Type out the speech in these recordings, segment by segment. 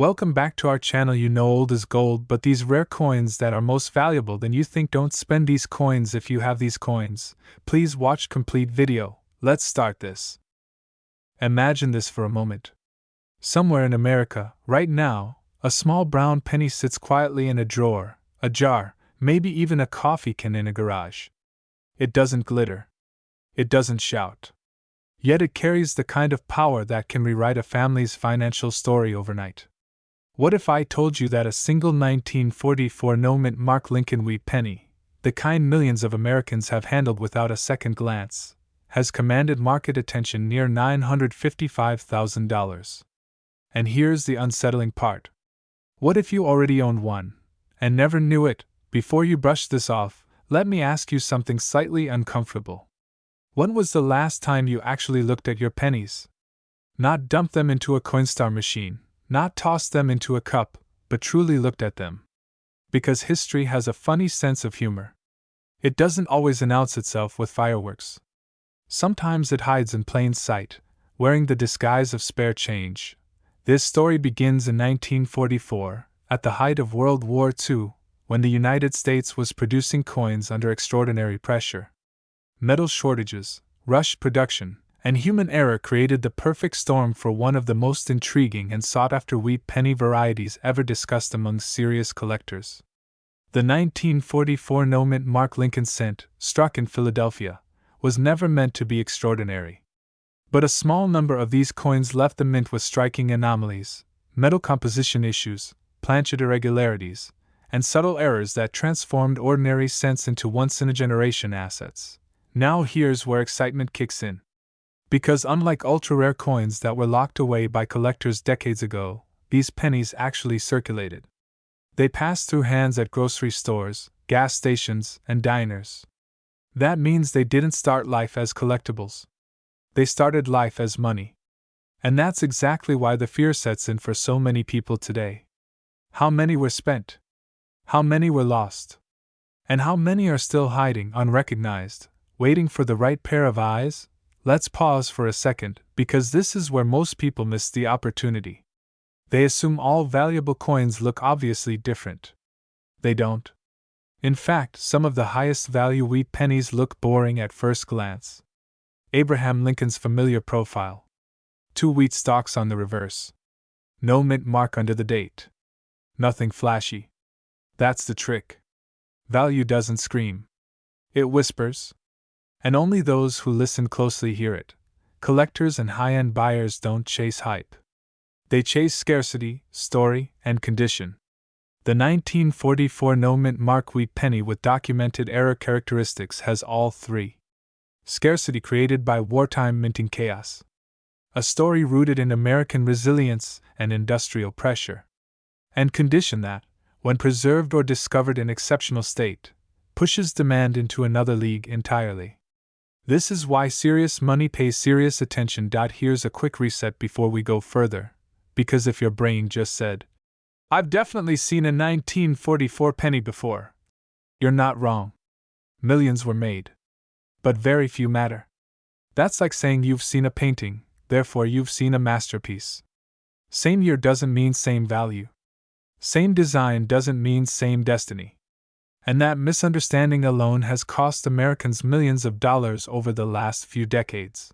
Welcome back to our channel. You know old is gold, but these rare coins that are most valuable than you think, don't spend these coins if you have these coins. Please watch complete video. Let's start this. Imagine this for a moment. Somewhere in America, right now, a small brown penny sits quietly in a drawer, a jar, maybe even a coffee can in a garage. It doesn't glitter. It doesn't shout. Yet it carries the kind of power that can rewrite a family's financial story overnight. What if I told you that a single 1944 no-mint mark Lincoln wheat penny, the kind millions of Americans have handled without a second glance, has commanded market attention near $955,000? And here's the unsettling part. What if you already owned one, and never knew it? Before you brush this off, let me ask you something slightly uncomfortable. When was the last time you actually looked at your pennies? Not dumped them into a Coinstar machine, not tossed them into a cup, but truly looked at them. Because history has a funny sense of humor. It doesn't always announce itself with fireworks. Sometimes it hides in plain sight, wearing the disguise of spare change. This story begins in 1944, at the height of World War II, when the United States was producing coins under extraordinary pressure. Metal shortages, rushed production, and human error created the perfect storm for one of the most intriguing and sought-after wheat penny varieties ever discussed among serious collectors. The 1944 no-mint mark Lincoln Cent, struck in Philadelphia, was never meant to be extraordinary. But a small number of these coins left the mint with striking anomalies, metal composition issues, planchet irregularities, and subtle errors that transformed ordinary cents into once-in-a-generation assets. Now here's where excitement kicks in. Because unlike ultra-rare coins that were locked away by collectors decades ago, these pennies actually circulated. They passed through hands at grocery stores, gas stations, and diners. That means they didn't start life as collectibles. They started life as money. And that's exactly why the fear sets in for so many people today. How many were spent? How many were lost? And how many are still hiding unrecognized, waiting for the right pair of eyes? Let's pause for a second, because this is where most people miss the opportunity. They assume all valuable coins look obviously different. They don't. In fact, some of the highest value wheat pennies look boring at first glance. Abraham Lincoln's familiar profile. 2 wheat stalks on the reverse. No mint mark under the date. Nothing flashy. That's the trick. Value doesn't scream. It whispers. And only those who listen closely hear it. Collectors and high-end buyers don't chase hype. They chase scarcity, story, and condition. The 1944 no-mint mark wheat penny with documented error characteristics has all three. Scarcity created by wartime minting chaos. A story rooted in American resilience and industrial pressure. And condition that, when preserved or discovered in exceptional state, pushes demand into another league entirely. This is why serious money pays serious attention. Here's a quick reset before we go further, because if your brain just said, "I've definitely seen a 1944 penny before," you're not wrong. Millions were made. But very few matter. That's like saying you've seen a painting, therefore you've seen a masterpiece. Same year doesn't mean same value. Same design doesn't mean same destiny. And that misunderstanding alone has cost Americans millions of dollars over the last few decades.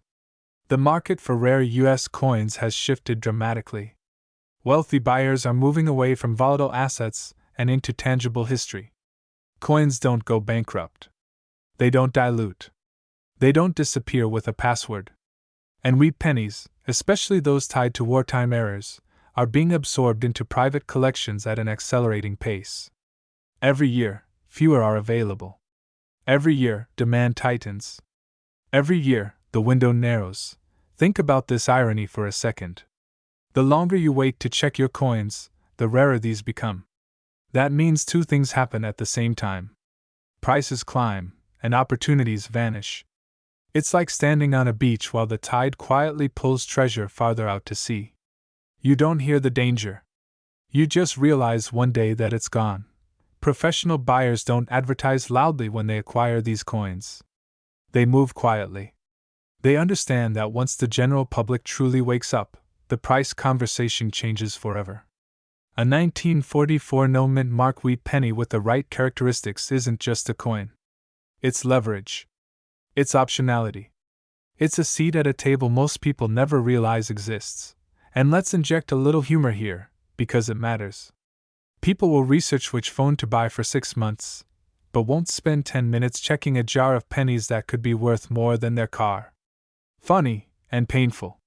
The market for rare U.S. coins has shifted dramatically. Wealthy buyers are moving away from volatile assets and into tangible history. Coins don't go bankrupt. They don't dilute. They don't disappear with a password. And wheat pennies, especially those tied to wartime errors, are being absorbed into private collections at an accelerating pace. Every year, fewer are available. Every year, demand tightens. Every year, the window narrows. Think about this irony for a second. The longer you wait to check your coins, the rarer these become. That means two things happen at the same time. Prices climb, and opportunities vanish. It's like standing on a beach while the tide quietly pulls treasure farther out to sea. You don't hear the danger. You just realize one day that it's gone. Professional buyers don't advertise loudly when they acquire these coins. They move quietly. They understand that once the general public truly wakes up, the price conversation changes forever. A 1944 no-mint mark wheat penny with the right characteristics isn't just a coin. It's leverage. It's optionality. It's a seat at a table most people never realize exists. And let's inject a little humor here, because it matters. People will research which phone to buy for 6 months, but won't spend 10 minutes checking a jar of pennies that could be worth more than their car. Funny and painful,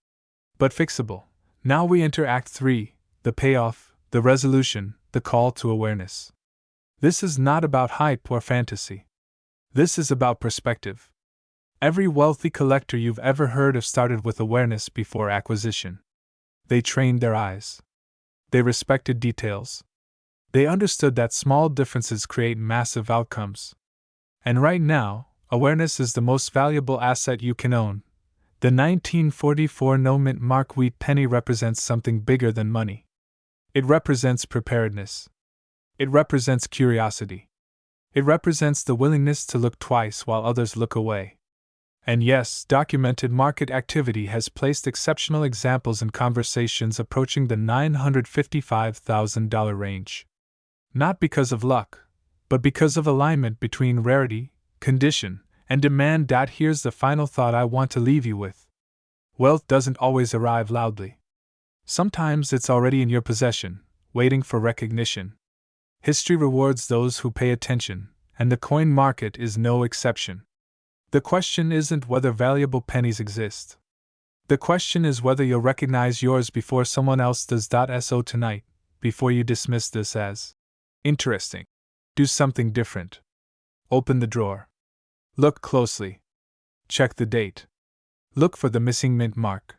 but fixable. Now we enter Act 3, the payoff, the resolution, the call to awareness. This is not about hype or fantasy. This is about perspective. Every wealthy collector you've ever heard of started with awareness before acquisition. They trained their eyes. They respected details. They understood that small differences create massive outcomes. And right now, awareness is the most valuable asset you can own. The 1944 no-mint mark wheat penny represents something bigger than money. It represents preparedness. It represents curiosity. It represents the willingness to look twice while others look away. And yes, documented market activity has placed exceptional examples in conversations approaching the $955,000 range. Not because of luck, but because of alignment between rarity, condition, and demand. Here's the final thought I want to leave you with. Wealth doesn't always arrive loudly. Sometimes it's already in your possession, waiting for recognition. History rewards those who pay attention, and the coin market is no exception. The question isn't whether valuable pennies exist. The question is whether you'll recognize yours before someone else does. So tonight, before you dismiss this as interesting, do something different. Open the drawer. Look closely. Check the date. Look for the missing mint mark.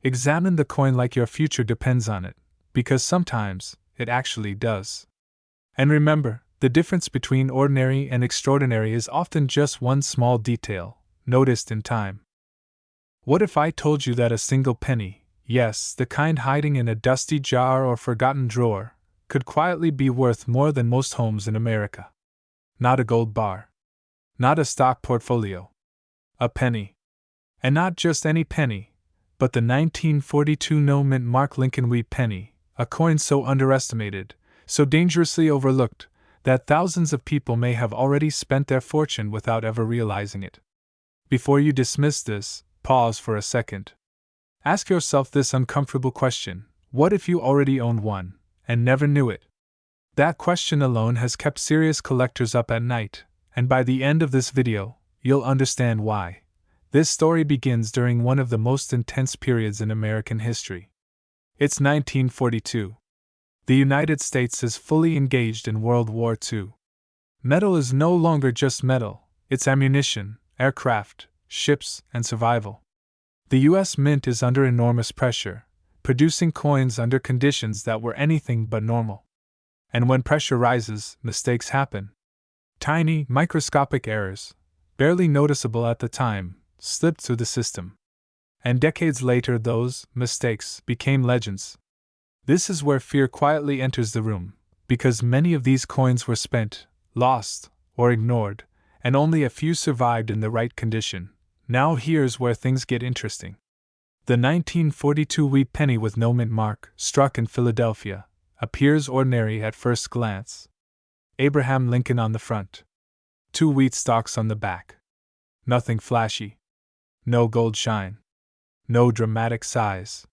Examine the coin like your future depends on it, because sometimes it actually does. And remember, the difference between ordinary and extraordinary is often just one small detail, noticed in time. What if I told you that a single penny, yes, the kind hiding in a dusty jar or forgotten drawer, could quietly be worth more than most homes in America? Not a gold bar. Not a stock portfolio. A penny. And not just any penny, but the 1942 no-mint mark Lincoln wheat penny, a coin so underestimated, so dangerously overlooked, that thousands of people may have already spent their fortune without ever realizing it. Before you dismiss this, pause for a second. Ask yourself this uncomfortable question: what if you already owned one, and never knew it? That question alone has kept serious collectors up at night, and by the end of this video, you'll understand why. This story begins during one of the most intense periods in American history. It's 1942. The United States is fully engaged in World War II. Metal is no longer just metal, it's ammunition, aircraft, ships, and survival. The U.S. Mint is under enormous pressure, producing coins under conditions that were anything but normal. And when pressure rises, mistakes happen. Tiny, microscopic errors, barely noticeable at the time, slipped through the system. And decades later, those mistakes became legends. This is where fear quietly enters the room, because many of these coins were spent, lost, or ignored, and only a few survived in the right condition. Now here's where things get interesting. The 1942 wheat penny with no mint mark, struck in Philadelphia, appears ordinary at first glance. Abraham Lincoln on the front. 2 wheat stalks on the back. Nothing flashy. No gold shine. No dramatic size.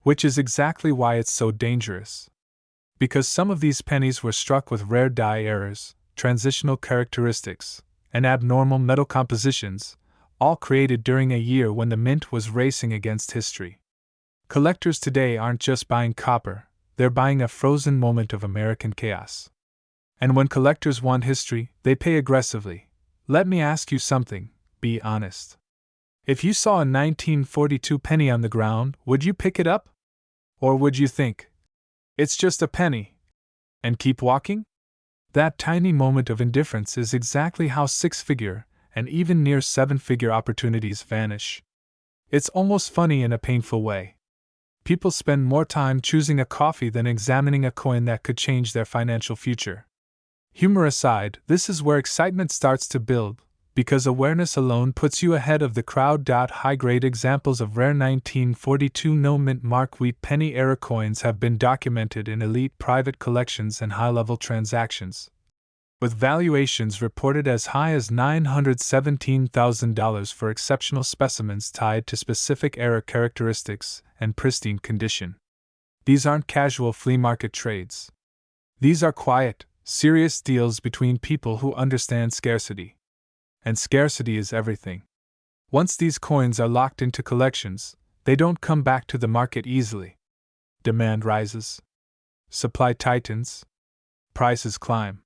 Which is exactly why it's so dangerous. Because some of these pennies were struck with rare die errors, transitional characteristics, and abnormal metal compositions, all created during a year when the mint was racing against history. Collectors today aren't just buying copper, they're buying a frozen moment of American chaos. And when collectors want history, they pay aggressively. Let me ask you something, be honest. If you saw a 1942 penny on the ground, would you pick it up? Or would you think, it's just a penny, and keep walking? That tiny moment of indifference is exactly how 6-figure, and even near 7-figure opportunities vanish. It's almost funny in a painful way. People spend more time choosing a coffee than examining a coin that could change their financial future. Humor aside, this is where excitement starts to build, Because awareness alone puts you ahead of the crowd. High-grade examples of rare 1942 no-mint mark wheat penny era coins have been documented in elite private collections and high-level transactions, with valuations reported as high as $917,000 for exceptional specimens tied to specific era characteristics and pristine condition. These aren't casual flea market trades. These are quiet, serious deals between people who understand scarcity. And scarcity is everything. Once these coins are locked into collections, they don't come back to the market easily. Demand rises. Supply tightens. Prices climb.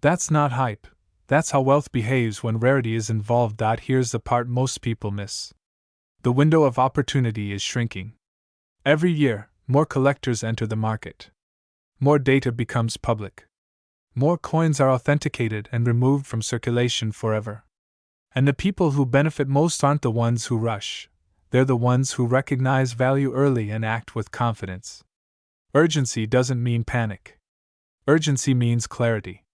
That's not hype. That's how wealth behaves when rarity is involved. Here's the part most people miss. The window of opportunity is shrinking. Every year, more collectors enter the market. More data becomes public. More coins are authenticated and removed from circulation forever. And the people who benefit most aren't the ones who rush. They're the ones who recognize value early and act with confidence. Urgency doesn't mean panic. Urgency means clarity.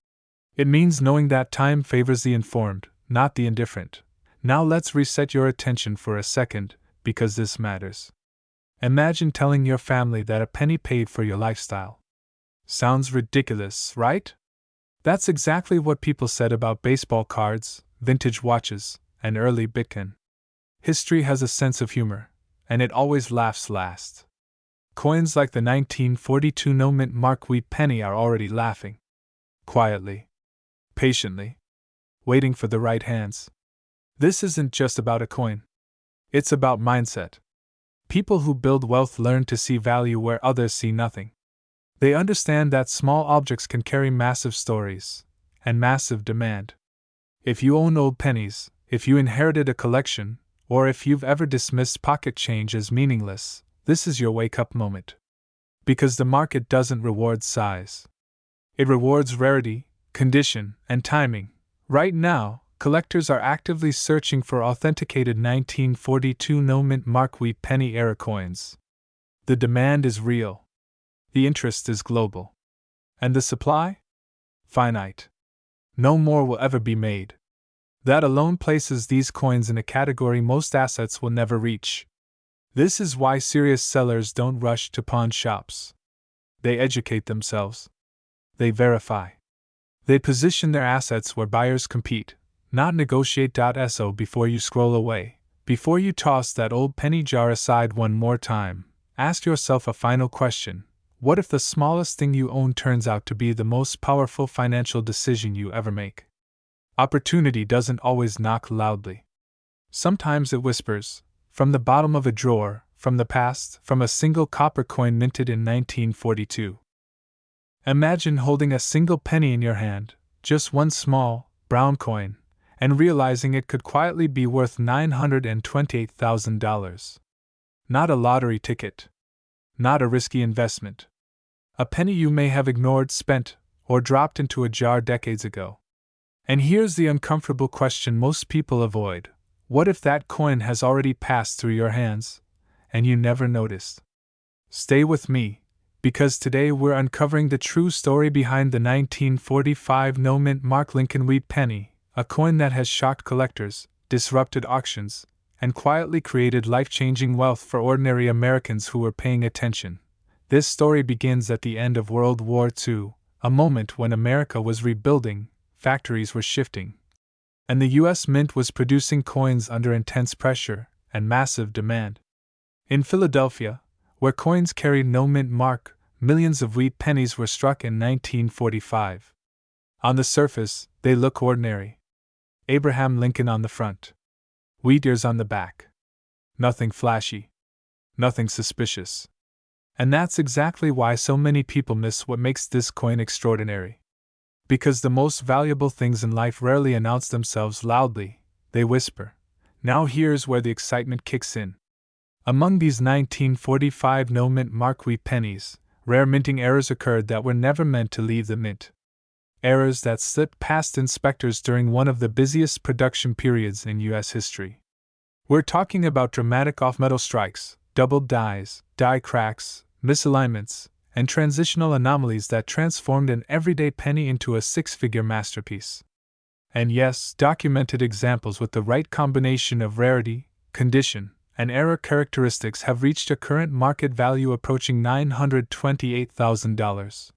It means knowing that time favors the informed, not the indifferent. Now let's reset your attention for a second, because this matters. Imagine telling your family that a penny paid for your lifestyle. Sounds ridiculous, right? That's exactly what people said about baseball cards, vintage watches, and early Bitcoin. History has a sense of humor, and it always laughs last. Coins like the 1942 no-mint mark wheat penny are already laughing. Quietly. Patiently. Waiting for the right hands. This isn't just about a coin. It's about mindset. People who build wealth learn to see value where others see nothing. They understand that small objects can carry massive stories and massive demand. If you own old pennies, if you inherited a collection, or if you've ever dismissed pocket change as meaningless, this is your wake-up moment. Because the market doesn't reward size. It rewards rarity, condition, and timing. Right now, collectors are actively searching for authenticated 1942 no-mint mark wheat penny era coins. The demand is real. The interest is global. And the supply? Finite. No more will ever be made. That alone places these coins in a category most assets will never reach. This is why serious sellers don't rush to pawn shops. They educate themselves. They verify. They position their assets where buyers compete, not negotiate. So before you scroll away, before you toss that old penny jar aside one more time, ask yourself a final question. What if the smallest thing you own turns out to be the most powerful financial decision you ever make? Opportunity doesn't always knock loudly. Sometimes it whispers, from the bottom of a drawer, from the past, from a single copper coin minted in 1942. Imagine holding a single penny in your hand, just one small, brown coin, and realizing it could quietly be worth $928,000. Not a lottery ticket. Not a risky investment. A penny you may have ignored, spent, or dropped into a jar decades ago. And here's the uncomfortable question most people avoid. What if that coin has already passed through your hands, and you never noticed? Stay with me, because today we're uncovering the true story behind the 1945 no-mint mark Lincoln wheat penny, a coin that has shocked collectors, disrupted auctions, and quietly created life-changing wealth for ordinary Americans who were paying attention. This story begins at the end of World War II, a moment when America was rebuilding, factories were shifting, and the U.S. Mint was producing coins under intense pressure and massive demand. In Philadelphia, where coins carried no mint mark, millions of wheat pennies were struck in 1945. On the surface, they look ordinary. Abraham Lincoln on the front. Wheat ears on the back. Nothing flashy. Nothing suspicious. And that's exactly why so many people miss what makes this coin extraordinary. Because the most valuable things in life rarely announce themselves loudly, they whisper. Now here's where the excitement kicks in. Among these 1945 no-mint mark wheat pennies, rare minting errors occurred that were never meant to leave the mint. Errors that slipped past inspectors during one of the busiest production periods in U.S. history. We're talking about dramatic off-metal strikes, doubled dies, die cracks, misalignments, and transitional anomalies that transformed an everyday penny into a six-figure masterpiece. And yes, documented examples with the right combination of rarity, condition, and error characteristics have reached a current market value approaching $928,000.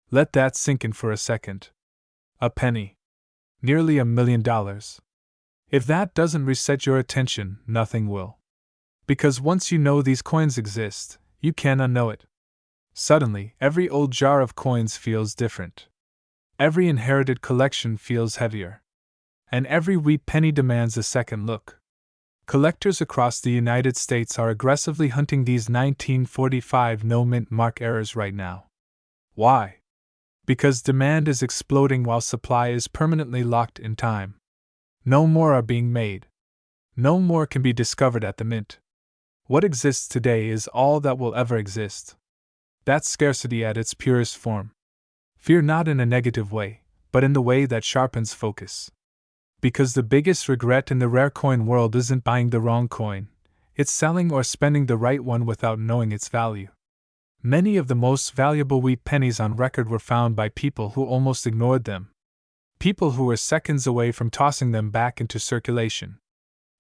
Let that sink in for a second. A penny. Nearly $1 million. If that doesn't reset your attention, nothing will. Because once you know these coins exist, you can unknow it. Suddenly, every old jar of coins feels different. Every inherited collection feels heavier. And every wheat penny demands a second look. Collectors across the United States are aggressively hunting these 1945 no-mint mark errors right now. Why? Because demand is exploding while supply is permanently locked in time. No more are being made. No more can be discovered at the mint. What exists today is all that will ever exist. That's scarcity at its purest form. Fear not in a negative way, but in the way that sharpens focus. Because the biggest regret in the rare coin world isn't buying the wrong coin, it's selling or spending the right one without knowing its value. Many of the most valuable wheat pennies on record were found by people who almost ignored them. People who were seconds away from tossing them back into circulation.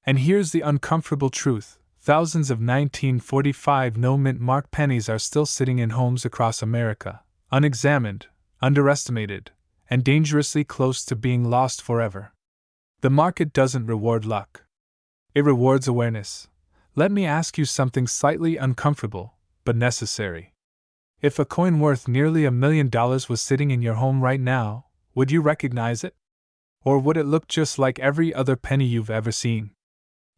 And here's the uncomfortable truth: thousands of 1945 no-mint mark pennies are still sitting in homes across America, unexamined, underestimated, and dangerously close to being lost forever. The market doesn't reward luck. It rewards awareness. Let me ask you something slightly uncomfortable, but necessary. If a coin worth nearly $1 million was sitting in your home right now, would you recognize it? Or would it look just like every other penny you've ever seen?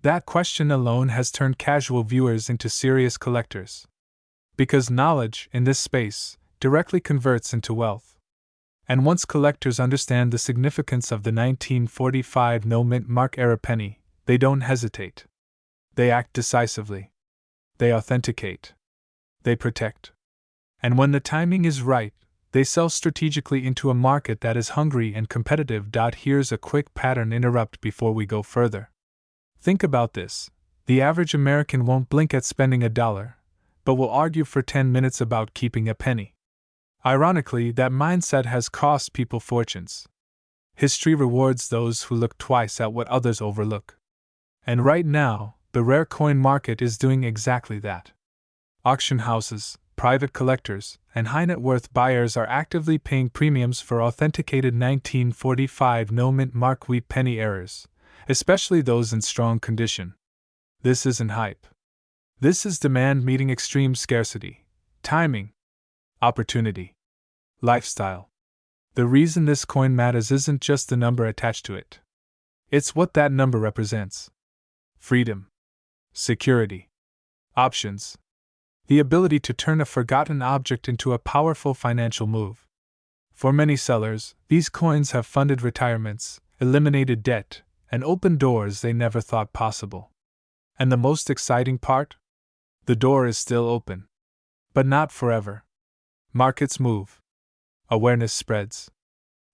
That question alone has turned casual viewers into serious collectors. Because knowledge, in this space, directly converts into wealth. And once collectors understand the significance of the 1945 no-mint mark era penny, they don't hesitate. They act decisively. They authenticate. They protect. And when the timing is right, they sell strategically into a market that is hungry and competitive. Here's a quick pattern interrupt before we go further. Think about this. The average American won't blink at spending $1, but will argue for 10 minutes about keeping a penny. Ironically, that mindset has cost people fortunes. History rewards those who look twice at what others overlook. And right now, the rare coin market is doing exactly that. Auction houses, private collectors, and high-net-worth buyers are actively paying premiums for authenticated 1945 no-mint mark wheat penny errors, especially those in strong condition. This isn't hype. This is demand meeting extreme scarcity, timing, opportunity, lifestyle. The reason this coin matters isn't just the number attached to it. It's what that number represents. Freedom, security, options, the ability to turn a forgotten object into a powerful financial move. For many sellers, these coins have funded retirements, eliminated debt, and opened doors they never thought possible. And the most exciting part? The door is still open. But not forever. Markets move. Awareness spreads.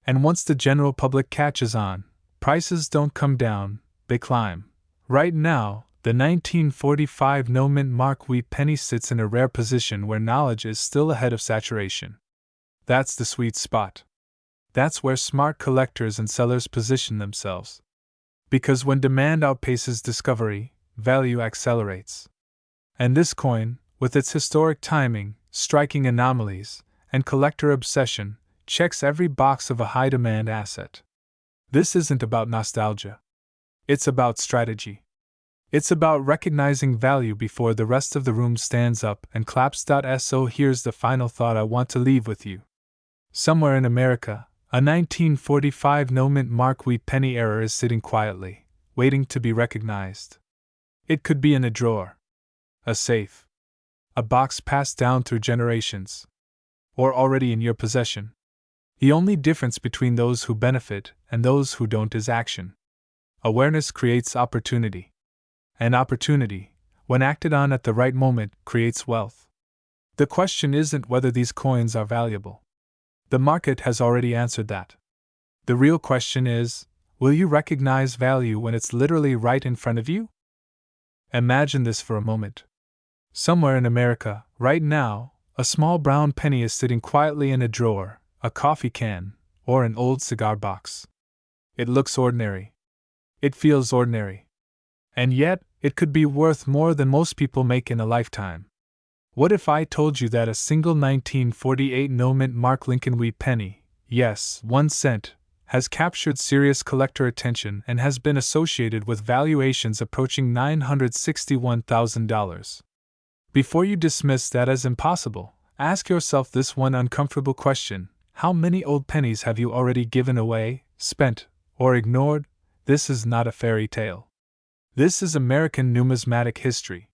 And once the general public catches on, prices don't come down, they climb. Right now, the 1945 no-mint mark wheat penny sits in a rare position where knowledge is still ahead of saturation. That's the sweet spot. That's where smart collectors and sellers position themselves. Because when demand outpaces discovery, value accelerates. And this coin, with its historic timing, striking anomalies, and collector obsession, checks every box of a high-demand asset. This isn't about nostalgia. It's about strategy. It's about recognizing value before the rest of the room stands up and claps. So here's the final thought I want to leave with you. Somewhere in America, a 1945 no-mint mark wheat penny error is sitting quietly, waiting to be recognized. It could be in a drawer, a safe, a box passed down through generations, or already in your possession. The only difference between those who benefit and those who don't is action. Awareness creates opportunity. And opportunity, when acted on at the right moment, creates wealth. The question isn't whether these coins are valuable. The market has already answered that. The real question is, will you recognize value when it's literally right in front of you? Imagine this for a moment. Somewhere in America, right now, a small brown penny is sitting quietly in a drawer, a coffee can, or an old cigar box. It looks ordinary. It feels ordinary. And yet, it could be worth more than most people make in a lifetime. What if I told you that a single 1948 no-mint mark Lincoln wheat penny, yes, 1 cent, has captured serious collector attention and has been associated with valuations approaching $961,000? Before you dismiss that as impossible, ask yourself this one uncomfortable question: how many old pennies have you already given away, spent, or ignored? This is not a fairy tale. This is American numismatic history.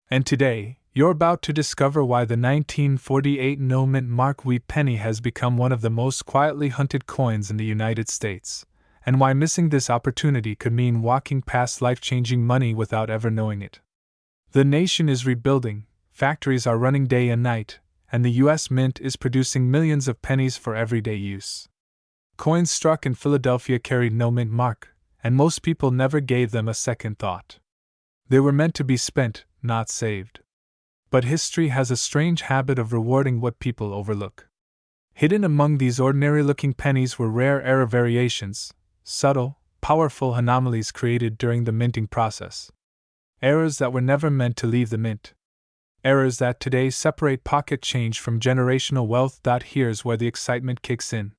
And today, you're about to discover why the 1948 no-mint mark wheat penny has become one of the most quietly hunted coins in the United States, and why missing this opportunity could mean walking past life-changing money without ever knowing it. The nation is rebuilding, factories are running day and night, and the U.S. Mint is producing millions of pennies for everyday use. Coins struck in Philadelphia carried no mint mark, and most people never gave them a second thought. They were meant to be spent, not saved. But history has a strange habit of rewarding what people overlook. Hidden among these ordinary-looking pennies were rare error variations, subtle, powerful anomalies created during the minting process. Errors that were never meant to leave the mint. Errors that today separate pocket change from generational wealth. Here's where the excitement kicks in.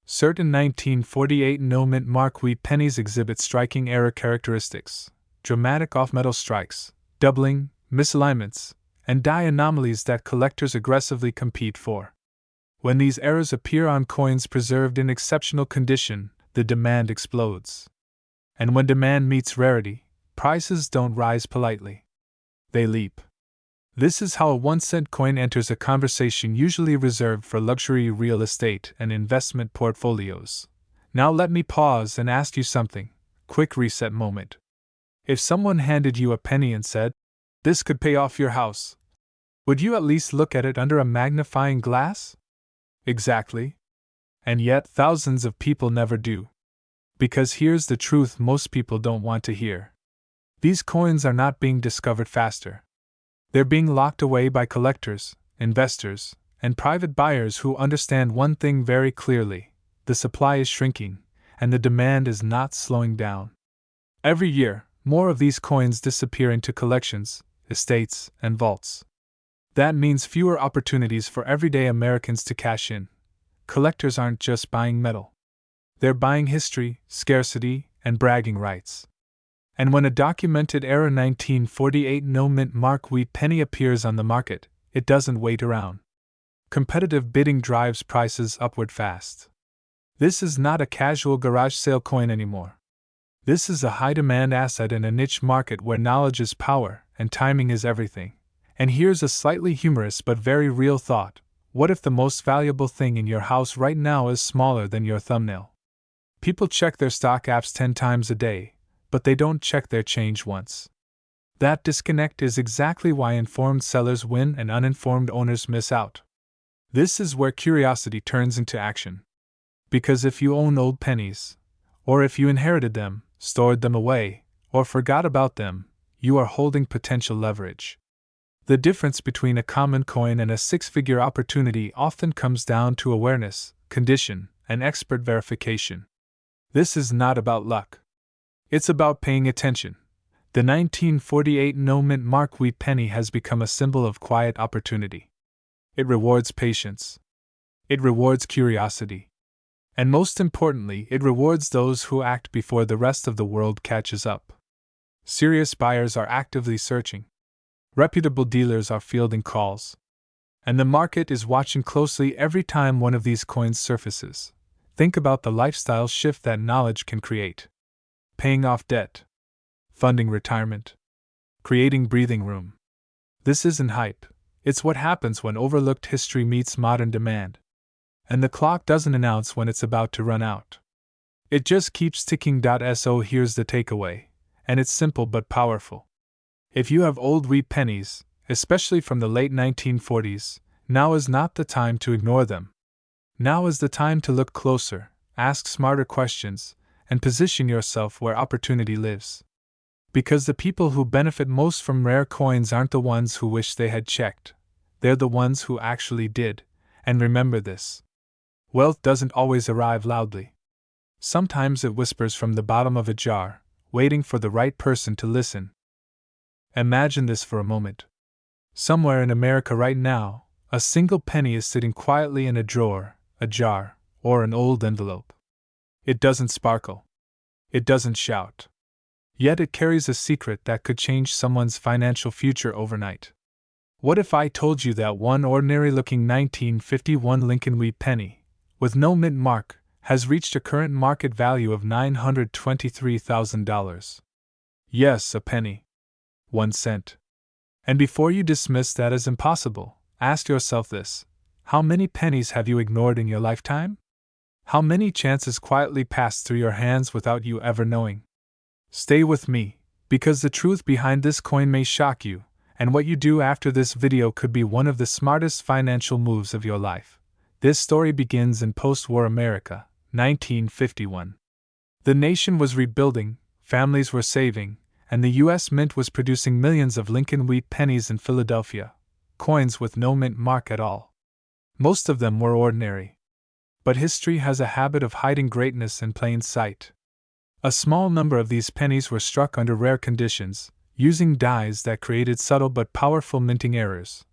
Certain 1948 no-mint mark wheat pennies exhibit striking error characteristics: dramatic off-metal strikes, doubling, misalignments, and die anomalies that collectors aggressively compete for. When these errors appear on coins preserved in exceptional condition, the demand explodes. And when demand meets rarity, prices don't rise politely. They leap. This is how a 1-cent coin enters a conversation usually reserved for luxury real estate and investment portfolios. Now let me pause and ask you something. Quick reset moment. If someone handed you a penny and said, "This could pay off your house," would you at least look at it under a magnifying glass? Exactly. And yet thousands of people never do. Because here's the truth most people don't want to hear. These coins are not being discovered faster. They're being locked away by collectors, investors, and private buyers who understand one thing very clearly: the supply is shrinking, and the demand is not slowing down. Every year, more of these coins disappear into collections, estates, and vaults. That means fewer opportunities for everyday Americans to cash in. Collectors aren't just buying metal. They're buying history, scarcity, and bragging rights. And when a documented era 1948 no-mint mark wheat penny appears on the market, it doesn't wait around. Competitive bidding drives prices upward fast. This is not a casual garage sale coin anymore. This is a high-demand asset in a niche market where knowledge is power and timing is everything. And here's a slightly humorous but very real thought: what if the most valuable thing in your house right now is smaller than your thumbnail? People check their stock apps 10 times a day, but they don't check their change once. That disconnect is exactly why informed sellers win and uninformed owners miss out. This is where curiosity turns into action. Because if you own old pennies, or if you inherited them, stored them away, or forgot about them, you are holding potential leverage. The difference between a common coin and a six-figure opportunity often comes down to awareness, condition, and expert verification. This is not about luck. It's about paying attention. The 1948 no-mint mark wheat penny has become a symbol of quiet opportunity. It rewards patience. It rewards curiosity. And most importantly, it rewards those who act before the rest of the world catches up. Serious buyers are actively searching. Reputable dealers are fielding calls. And the market is watching closely every time one of these coins surfaces. Think about the lifestyle shift that knowledge can create. Paying off debt. Funding retirement. Creating breathing room. This isn't hype. It's what happens when overlooked history meets modern demand. And the clock doesn't announce when it's about to run out. It just keeps ticking. So here's the takeaway, and it's simple but powerful. If you have old wheat pennies, especially from the late 1940s, now is not the time to ignore them. Now is the time to look closer, ask smarter questions, and position yourself where opportunity lives. Because the people who benefit most from rare coins aren't the ones who wish they had checked. They're the ones who actually did. And remember this: wealth doesn't always arrive loudly. Sometimes it whispers from the bottom of a jar, waiting for the right person to listen. Imagine this for a moment. Somewhere in America right now, a single penny is sitting quietly in a drawer, a jar, or an old envelope. It doesn't sparkle. It doesn't shout. Yet it carries a secret that could change someone's financial future overnight. What if I told you that one ordinary-looking 1951 Lincoln wheat penny, with no mint mark, has reached a current market value of $923,000? Yes, a penny. 1 cent. And before you dismiss that as impossible, ask yourself this: how many pennies have you ignored in your lifetime? How many chances quietly passed through your hands without you ever knowing? Stay with me, because the truth behind this coin may shock you, and what you do after this video could be one of the smartest financial moves of your life. This story begins in post-war America, 1951. The nation was rebuilding, families were saving, and the U.S. Mint was producing millions of Lincoln wheat pennies in Philadelphia, coins with no mint mark at all. Most of them were ordinary. But history has a habit of hiding greatness in plain sight. A small number of these pennies were struck under rare conditions, using dies that created subtle but powerful minting errors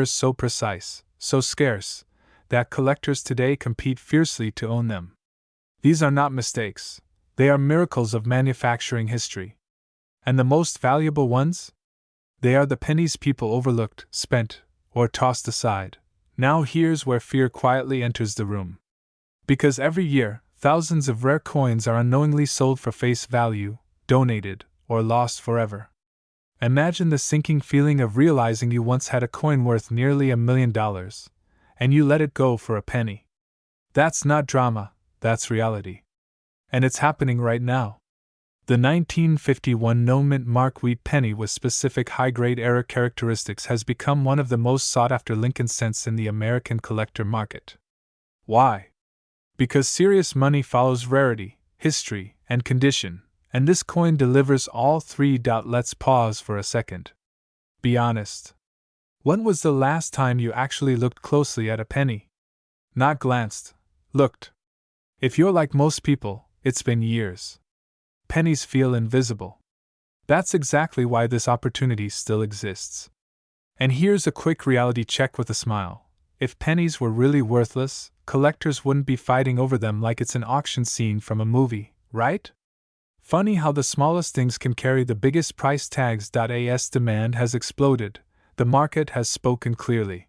so precise, so scarce, that collectors today compete fiercely to own them. These are not mistakes, they are miracles of manufacturing history. And the most valuable ones? They are the pennies people overlooked, spent, or tossed aside. Now here's where fear quietly enters the room. Because every year, thousands of rare coins are unknowingly sold for face value, donated, or lost forever. Imagine the sinking feeling of realizing you once had a coin worth nearly $1 million, and you let it go for a penny. That's not drama, that's reality. And it's happening right now. The 1951 no-mint mark wheat penny with specific high-grade error characteristics has become one of the most sought-after Lincoln cents in the American collector market. Why? Because serious money follows rarity, history, and condition, and this coin delivers all three. Let's pause for a second. Be honest. When was the last time you actually looked closely at a penny? Not glanced, looked. If you're like most people, it's been years. Pennies feel invisible. That's exactly why this opportunity still exists. And here's a quick reality check with a smile. If pennies were really worthless, collectors wouldn't be fighting over them like it's an auction scene from a movie, right? Funny how the smallest things can carry the biggest price tags. As demand has exploded, the market has spoken clearly.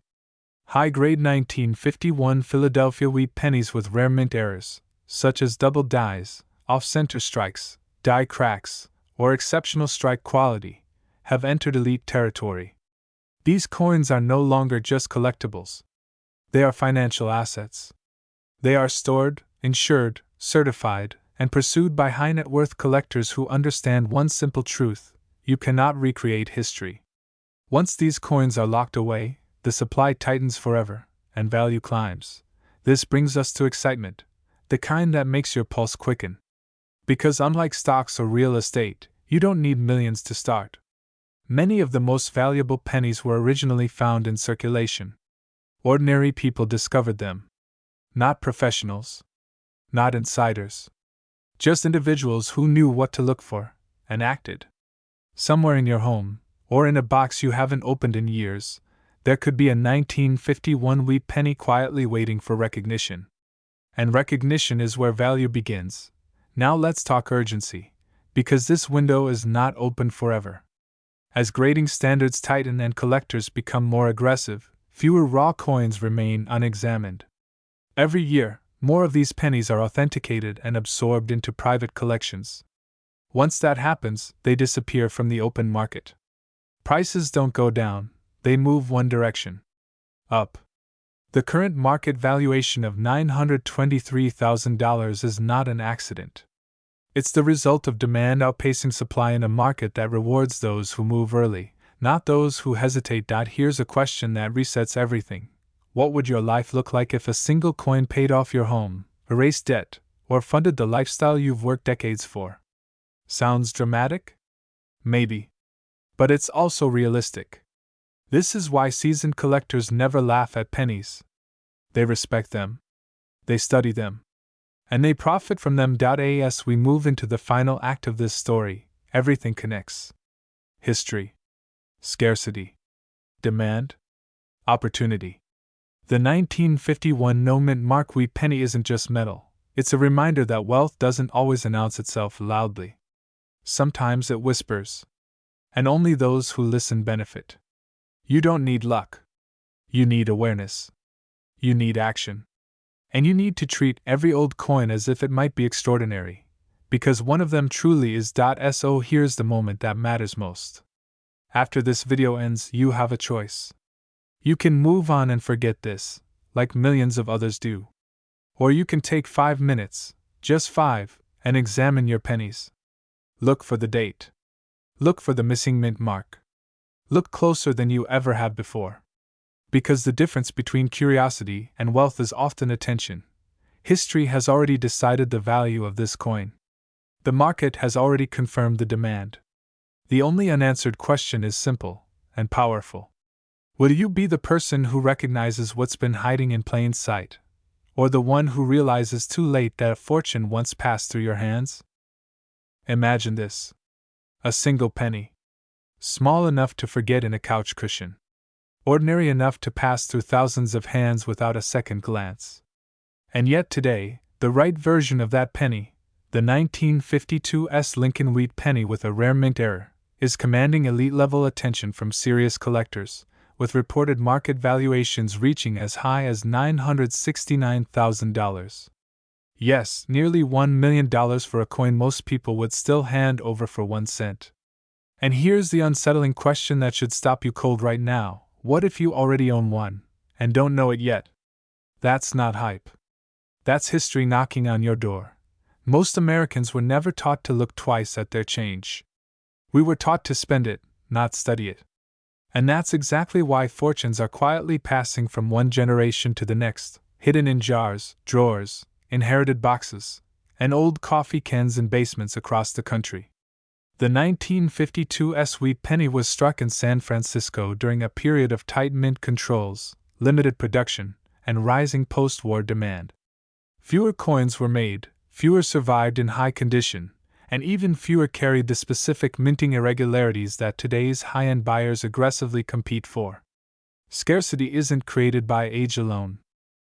High-grade 1951 Philadelphia wheat pennies with rare mint errors, such as double dies, off-center strikes, die cracks, or exceptional strike quality, have entered elite territory. These coins are no longer just collectibles. They are financial assets. They are stored, insured, certified, and pursued by high-net-worth collectors who understand one simple truth: you cannot recreate history. Once these coins are locked away, the supply tightens forever, and value climbs. This brings us to excitement, the kind that makes your pulse quicken. Because unlike stocks or real estate, you don't need millions to start. Many of the most valuable pennies were originally found in circulation. Ordinary people discovered them. Not professionals. Not insiders. Just individuals who knew what to look for, and acted. Somewhere in your home, or in a box you haven't opened in years, there could be a 1951 wheat penny quietly waiting for recognition. And recognition is where value begins. Now let's talk urgency, because this window is not open forever. As grading standards tighten and collectors become more aggressive, fewer raw coins remain unexamined. Every year, more of these pennies are authenticated and absorbed into private collections. Once that happens, they disappear from the open market. Prices don't go down, they move one direction: up. The current market valuation of $923,000 is not an accident. It's the result of demand outpacing supply in a market that rewards those who move early, not those who hesitate. Here's a question that resets everything. What would your life look like if a single coin paid off your home, erased debt, or funded the lifestyle you've worked decades for? Sounds dramatic? Maybe. But it's also realistic. This is why seasoned collectors never laugh at pennies. They respect them. They study them. And they profit from them. As we move into the final act of this story, everything connects. History, scarcity, demand, opportunity. The 1951 no-mint mark wheat penny isn't just metal, it's a reminder that wealth doesn't always announce itself loudly. Sometimes it whispers. And only those who listen benefit. You don't need luck. You need awareness. You need action. And you need to treat every old coin as if it might be extraordinary, because one of them truly is. So here's the moment that matters most. After this video ends, you have a choice. You can move on and forget this, like millions of others do. Or you can take 5 minutes, just 5, and examine your pennies. Look for the date. Look for the missing mint mark. Look closer than you ever have before. Because the difference between curiosity and wealth is often attention. History has already decided the value of this coin. The market has already confirmed the demand. The only unanswered question is simple and powerful. Will you be the person who recognizes what's been hiding in plain sight, or the one who realizes too late that a fortune once passed through your hands? Imagine this. A single penny. Small enough to forget in a couch cushion. Ordinary enough to pass through thousands of hands without a second glance. And yet today, the right version of that penny, the 1952 Lincoln wheat penny with a rare mint error, is commanding elite-level attention from serious collectors, with reported market valuations reaching as high as $969,000. Yes, nearly $1 million for a coin most people would still hand over for 1 cent. And here's the unsettling question that should stop you cold right now. What if you already own one, and don't know it yet? That's not hype. That's history knocking on your door. Most Americans were never taught to look twice at their change. We were taught to spend it, not study it. And that's exactly why fortunes are quietly passing from one generation to the next, hidden in jars, drawers, inherited boxes, and old coffee cans in basements across the country. The 1952 wheat penny was struck in San Francisco during a period of tight mint controls, limited production, and rising post-war demand. Fewer coins were made, fewer survived in high condition, and even fewer carried the specific minting irregularities that today's high-end buyers aggressively compete for. Scarcity isn't created by age alone.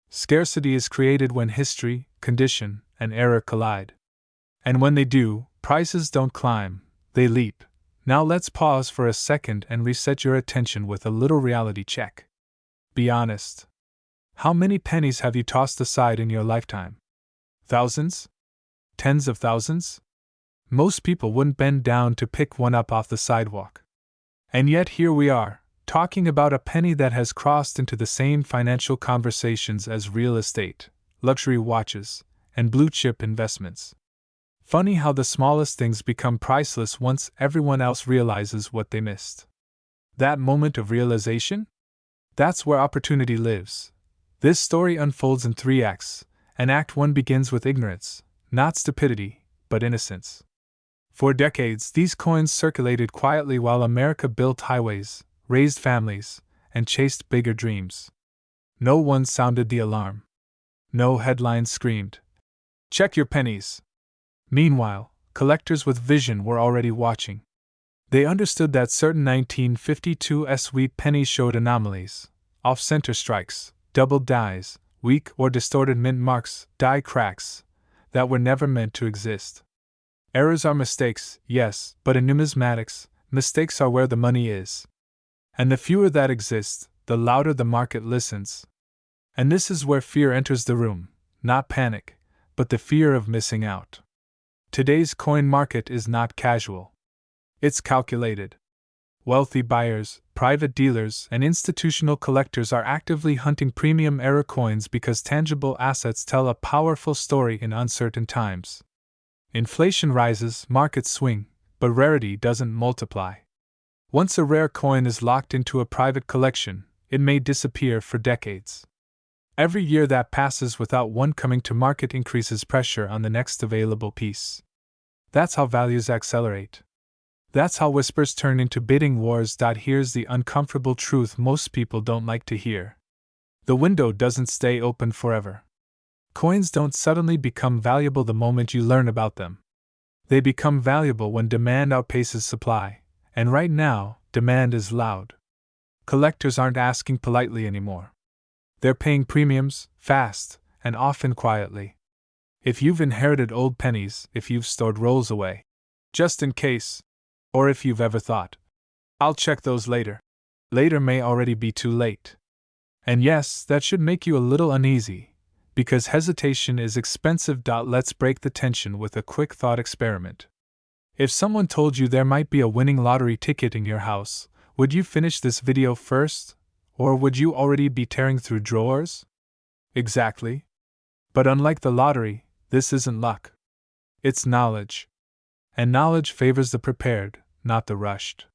Scarcity is created when history, condition, and error collide. And when they do, prices don't climb, they leap. Now let's pause for a second and reset your attention with a little reality check. Be honest. How many pennies have you tossed aside in your lifetime? Thousands? Tens of thousands? Most people wouldn't bend down to pick one up off the sidewalk. And yet here we are, talking about a penny that has crossed into the same financial conversations as real estate, luxury watches, and blue-chip investments. Funny how the smallest things become priceless once everyone else realizes what they missed. That moment of realization? That's where opportunity lives. This story unfolds in 3 acts, and Act 1 begins with ignorance, not stupidity, but innocence. For decades, these coins circulated quietly while America built highways, raised families, and chased bigger dreams. No one sounded the alarm. No headlines screamed, "Check your pennies." Meanwhile, collectors with vision were already watching. They understood that certain 1952 wheat pennies showed anomalies, off-center strikes, double dies, weak or distorted mint marks, die cracks, that were never meant to exist. Errors are mistakes, yes, but in numismatics, mistakes are where the money is. And the fewer that exist, the louder the market listens. And this is where fear enters the room, not panic, but the fear of missing out. Today's coin market is not casual. It's calculated. Wealthy buyers, private dealers, and institutional collectors are actively hunting premium error coins because tangible assets tell a powerful story in uncertain times. Inflation rises, markets swing, but rarity doesn't multiply. Once a rare coin is locked into a private collection, it may disappear for decades. Every year that passes without one coming to market increases pressure on the next available piece. That's how values accelerate. That's how whispers turn into bidding wars. Here's the uncomfortable truth most people don't like to hear. The window doesn't stay open forever. Coins don't suddenly become valuable the moment you learn about them. They become valuable when demand outpaces supply, and right now, demand is loud. Collectors aren't asking politely anymore. They're paying premiums, fast, and often quietly. If you've inherited old pennies, if you've stored rolls away, just in case, or if you've ever thought, I'll check those later. Later may already be too late. And yes, that should make you a little uneasy, because hesitation is expensive. Let's break the tension with a quick thought experiment. If someone told you there might be a winning lottery ticket in your house, would you finish this video first? Or would you already be tearing through drawers? Exactly. But unlike the lottery, this isn't luck. It's knowledge. And knowledge favors the prepared, not the rushed.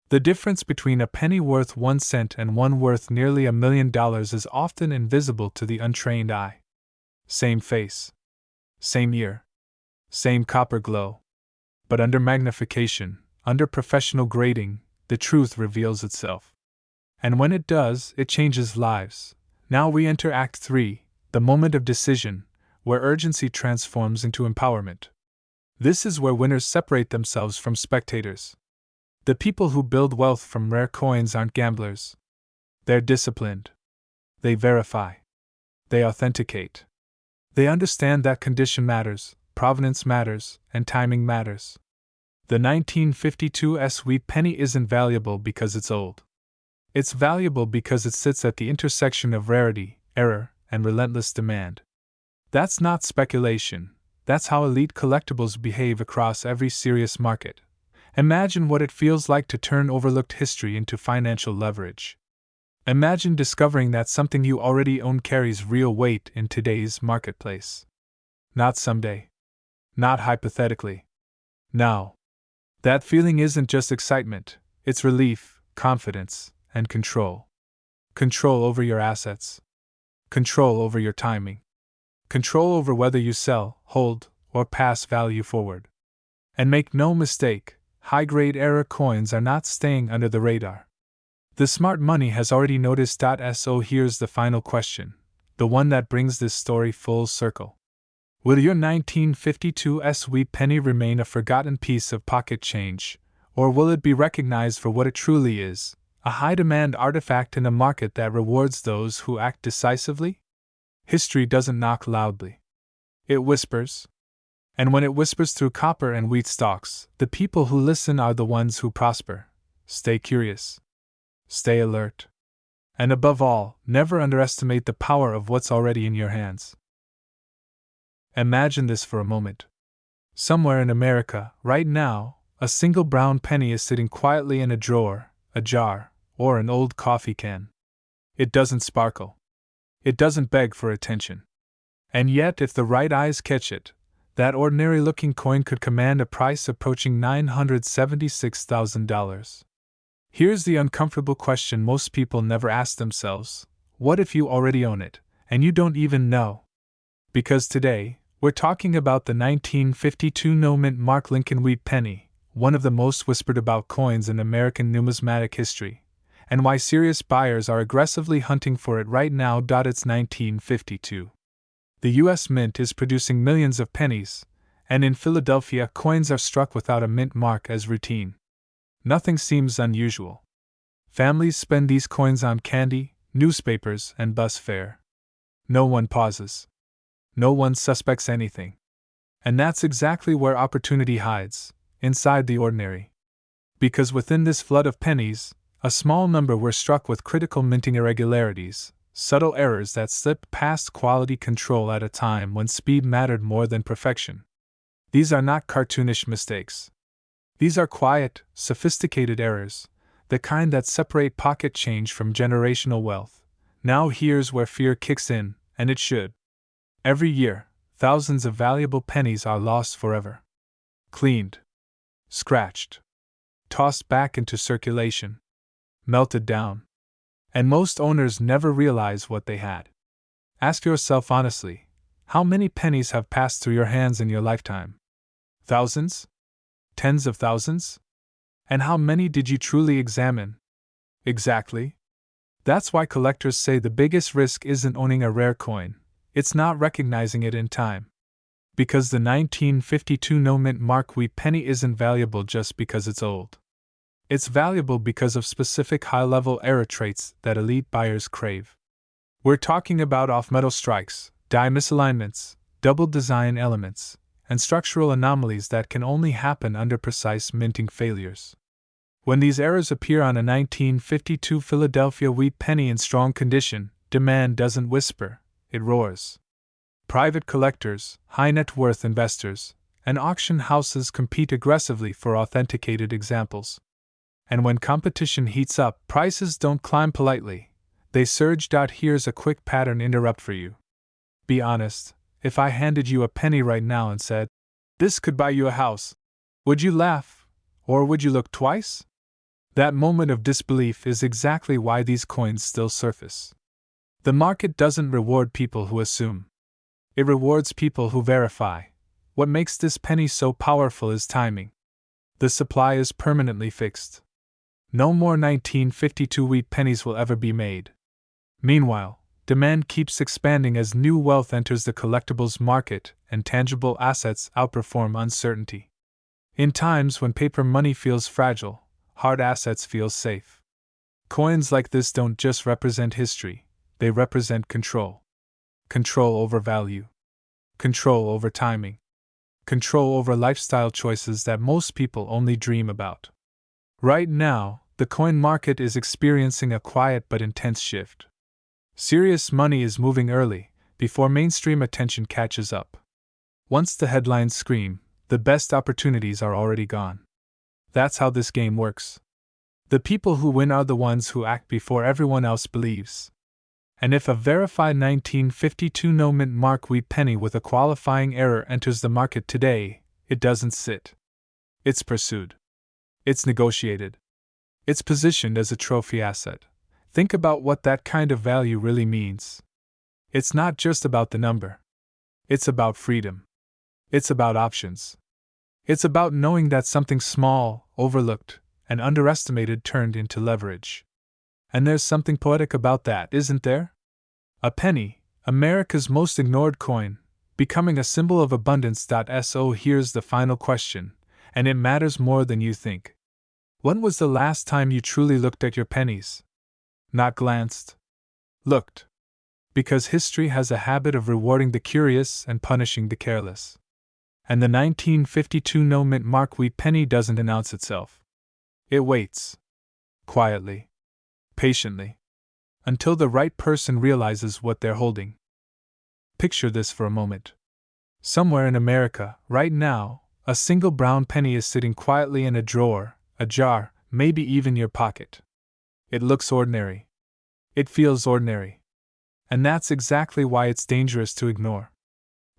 The difference between a penny worth 1 cent and one worth nearly $1 million is often invisible to the untrained eye. Same face. Same year. Same copper glow. But under magnification, under professional grading, the truth reveals itself. And when it does, it changes lives. Now we enter Act 3, the moment of decision, where urgency transforms into empowerment. This is where winners separate themselves from spectators. The people who build wealth from rare coins aren't gamblers. They're disciplined. They verify. They authenticate. They understand that condition matters, provenance matters, and timing matters. The 1952 sweet penny isn't valuable because it's old. It's valuable because it sits at the intersection of rarity, error, and relentless demand. That's not speculation. That's how elite collectibles behave across every serious market. Imagine what it feels like to turn overlooked history into financial leverage. Imagine discovering that something you already own carries real weight in today's marketplace. Not someday. Not hypothetically. Now. That feeling isn't just excitement, it's relief, confidence, and control. Control over your assets. Control over your timing. Control over whether you sell, hold, or pass value forward. And make no mistake, high-grade error coins are not staying under the radar. The smart money has already noticed. So here's the final question, the one that brings this story full circle. Will your 1952 sweet penny remain a forgotten piece of pocket change, or will it be recognized for what it truly is, a high-demand artifact in a market that rewards those who act decisively? History doesn't knock loudly. It whispers. And when it whispers through copper and wheat stalks, the people who listen are the ones who prosper. Stay curious. Stay alert. And above all, never underestimate the power of what's already in your hands. Imagine this for a moment. Somewhere in America, right now, a single brown penny is sitting quietly in a drawer, a jar, or an old coffee can. It doesn't sparkle. It doesn't beg for attention. And yet, if the right eyes catch it, that ordinary-looking coin could command a price approaching $976,000. Here's the uncomfortable question most people never ask themselves: what if you already own it, and you don't even know? Because today, we're talking about the 1952 no-mint mark Lincoln wheat penny, one of the most whispered about coins in American numismatic history, and why serious buyers are aggressively hunting for it right now. It's 1952. The U.S. Mint is producing millions of pennies, and in Philadelphia, coins are struck without a mint mark as routine. Nothing seems unusual. Families spend these coins on candy, newspapers, and bus fare. No one pauses. No one suspects anything. And that's exactly where opportunity hides, inside the ordinary. Because within this flood of pennies, a small number were struck with critical minting irregularities, subtle errors that slipped past quality control at a time when speed mattered more than perfection. These are not cartoonish mistakes. These are quiet, sophisticated errors, the kind that separate pocket change from generational wealth. Now here's where fear kicks in, and it should. Every year, thousands of valuable pennies are lost forever. Cleaned. Scratched. Tossed back into circulation. Melted down. And most owners never realize what they had. Ask yourself honestly, how many pennies have passed through your hands in your lifetime? Thousands? Tens of thousands? And how many did you truly examine? Exactly. That's why collectors say the biggest risk isn't owning a rare coin, It's not recognizing it in time. Because the 1952 no-mint mark wheat penny isn't valuable just because it's old. It's valuable because of specific high-level error traits that elite buyers crave. We're talking about off-metal strikes, die misalignments, double design elements, and structural anomalies that can only happen under precise minting failures. When these errors appear on a 1952 Philadelphia wheat penny in strong condition, demand doesn't whisper, it roars. Private collectors, high net worth investors, and auction houses compete aggressively for authenticated examples. And when competition heats up, prices don't climb politely. They surge. Here's a quick pattern interrupt for you. Be honest, if I handed you a penny right now and said, "This could buy you a house," would you laugh? Or would you look twice? That moment of disbelief is exactly why these coins still surface. The market doesn't reward people who assume. It rewards people who verify. What makes this penny so powerful is timing. The supply is permanently fixed. No more 1952 wheat pennies will ever be made. Meanwhile, demand keeps expanding as new wealth enters the collectibles market and tangible assets outperform uncertainty. In times when paper money feels fragile, hard assets feel safe. Coins like this don't just represent history, they represent control. Control over value. Control over timing. Control over lifestyle choices that most people only dream about. Right now, the coin market is experiencing a quiet but intense shift. Serious money is moving early, before mainstream attention catches up. Once the headlines scream, the best opportunities are already gone. That's how this game works. The people who win are the ones who act before everyone else believes. And if a verified 1952 no-mint mark wheat penny with a qualifying error enters the market today, it doesn't sit. It's pursued. It's negotiated. It's positioned as a trophy asset. Think about what that kind of value really means. It's not just about the number. It's about freedom. It's about options. It's about knowing that something small, overlooked, and underestimated turned into leverage. And there's something poetic about that, isn't there? A penny, America's most ignored coin, becoming a symbol of abundance. So here's the final question, and it matters more than you think. When was the last time you truly looked at your pennies? Not glanced. Looked. Because history has a habit of rewarding the curious and punishing the careless. And the 1952 no-mint mark wheat penny doesn't announce itself. It waits. Quietly. Patiently. Until the right person realizes what they're holding. Picture this for a moment. Somewhere in America, right now, a single brown penny is sitting quietly in a drawer, a jar, maybe even your pocket. It looks ordinary. It feels ordinary. And that's exactly why it's dangerous to ignore.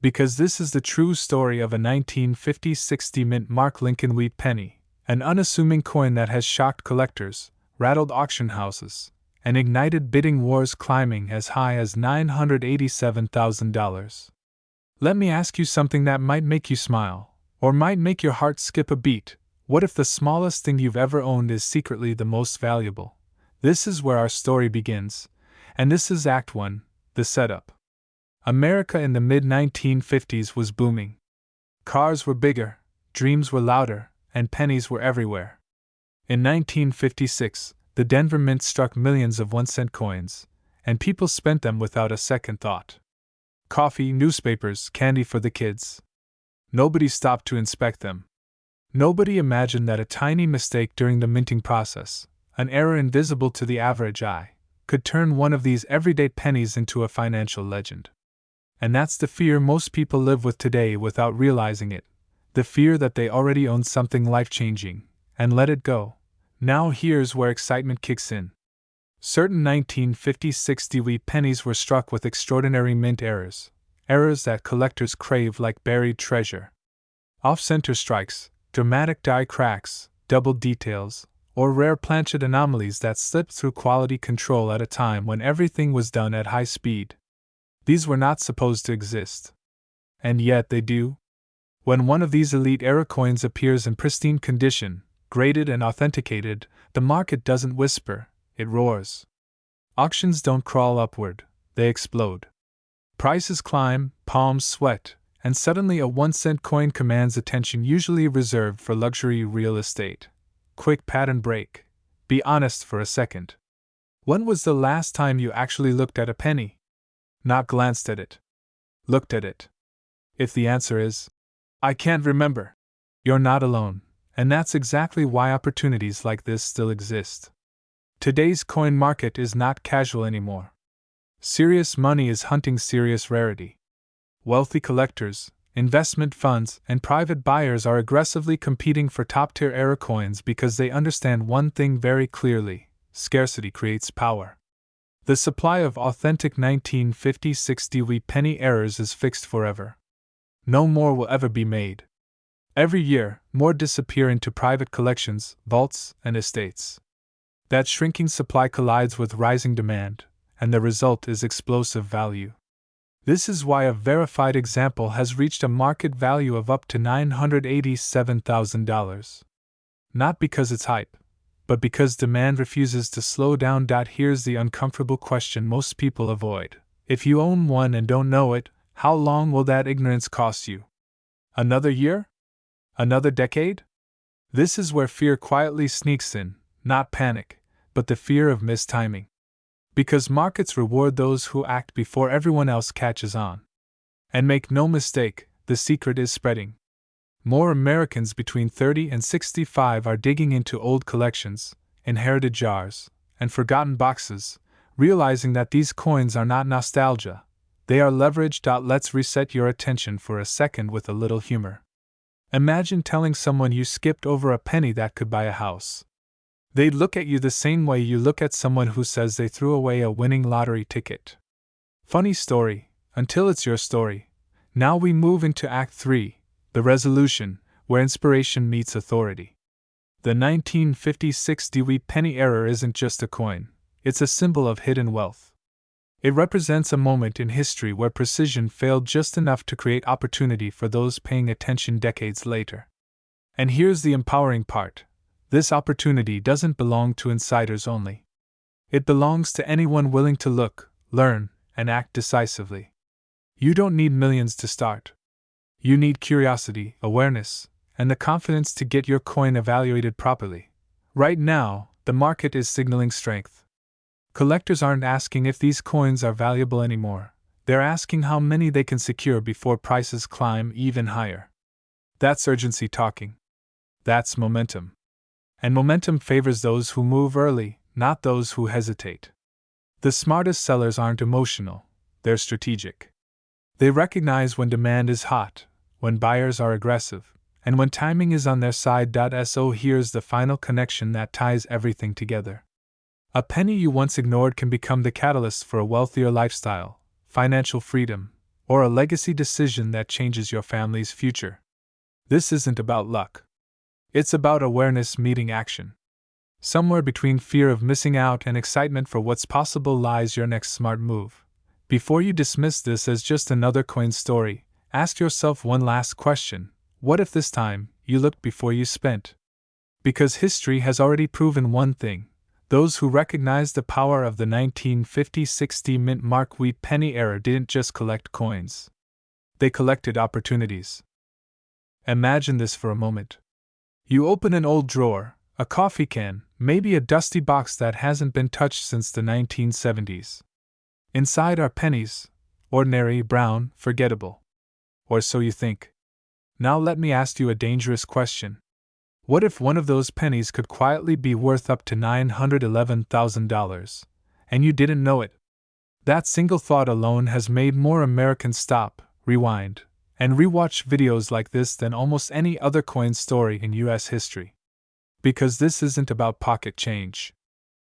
Because this is the true story of a 1950-60 mint mark Lincoln wheat penny, an unassuming coin that has shocked collectors, rattled auction houses, and ignited bidding wars climbing as high as $987,000. Let me ask you something that might make you smile, or might make your heart skip a beat. What if the smallest thing you've ever owned is secretly the most valuable? This is where our story begins, and this is Act 1, the setup. America in the mid-1950s was booming. Cars were bigger, dreams were louder, and pennies were everywhere. In 1956, the Denver Mint struck millions of 1-cent coins, and people spent them without a second thought. Coffee, newspapers, candy for the kids. Nobody stopped to inspect them. Nobody imagined that a tiny mistake during the minting process, an error invisible to the average eye, could turn one of these everyday pennies into a financial legend. And that's the fear most people live with today without realizing it, the fear that they already own something life-changing, and let it go. Now here's where excitement kicks in. Certain 1950-60 wheat pennies were struck with extraordinary mint errors, errors that collectors crave like buried treasure. Off-center strikes, dramatic die cracks, double details, or rare planchet anomalies that slipped through quality control at a time when everything was done at high speed. These were not supposed to exist. And yet they do. When one of these elite error coins appears in pristine condition, graded and authenticated, the market doesn't whisper, it roars. Auctions don't crawl upward, they explode. Prices climb, palms sweat, and suddenly a 1-cent coin commands attention usually reserved for luxury real estate. Quick pattern break. Be honest for a second. When was the last time you actually looked at a penny? Not glanced at it. Looked at it. If the answer is, I can't remember, you're not alone, and that's exactly why opportunities like this still exist. Today's coin market is not casual anymore. Serious money is hunting serious rarity. Wealthy collectors, investment funds, and private buyers are aggressively competing for top-tier era coins because they understand one thing very clearly: scarcity creates power. The supply of authentic 1950-60 penny errors is fixed forever. No more will ever be made. Every year, more disappear into private collections, vaults, and estates. That shrinking supply collides with rising demand, and the result is explosive value. This is why a verified example has reached a market value of up to $987,000. Not because it's hype, but because demand refuses to slow down. Here's the uncomfortable question most people avoid. If you own one and don't know it, how long will that ignorance cost you? Another year? Another decade? This is where fear quietly sneaks in, not panic, but the fear of mistiming. Because markets reward those who act before everyone else catches on. And make no mistake, the secret is spreading. More Americans between 30 and 65 are digging into old collections, inherited jars, and forgotten boxes, realizing that these coins are not nostalgia, they are leverage. Let's reset your attention for a second with a little humor. Imagine telling someone you skipped over a penny that could buy a house. They'd look at you the same way you look at someone who says they threw away a winning lottery ticket. Funny story, until it's your story. Now we move into Act 3, the resolution, where inspiration meets authority. The 1956 Dewey penny error isn't just a coin, it's a symbol of hidden wealth. It represents a moment in history where precision failed just enough to create opportunity for those paying attention decades later. And here's the empowering part. This opportunity doesn't belong to insiders only. It belongs to anyone willing to look, learn, and act decisively. You don't need millions to start. You need curiosity, awareness, and the confidence to get your coin evaluated properly. Right now, the market is signaling strength. Collectors aren't asking if these coins are valuable anymore. They're asking how many they can secure before prices climb even higher. That's urgency talking. That's momentum. And momentum favors those who move early, not those who hesitate. The smartest sellers aren't emotional, they're strategic. They recognize when demand is hot, when buyers are aggressive, and when timing is on their side. So here's the final connection that ties everything together. A penny you once ignored can become the catalyst for a wealthier lifestyle, financial freedom, or a legacy decision that changes your family's future. This isn't about luck. It's about awareness meeting action. Somewhere between fear of missing out and excitement for what's possible lies your next smart move. Before you dismiss this as just another coin story, ask yourself one last question. What if this time, you looked before you spent? Because history has already proven one thing. Those who recognized the power of the 1950-60 mint mark wheat penny era didn't just collect coins. They collected opportunities. Imagine this for a moment. You open an old drawer, a coffee can, maybe a dusty box that hasn't been touched since the 1970s. Inside are pennies, ordinary, brown, forgettable. Or so you think. Now let me ask you a dangerous question. What if one of those pennies could quietly be worth up to $911,000, and you didn't know it? That single thought alone has made more Americans stop, rewind, and rewatch videos like this than almost any other coin story in U.S. history. Because this isn't about pocket change.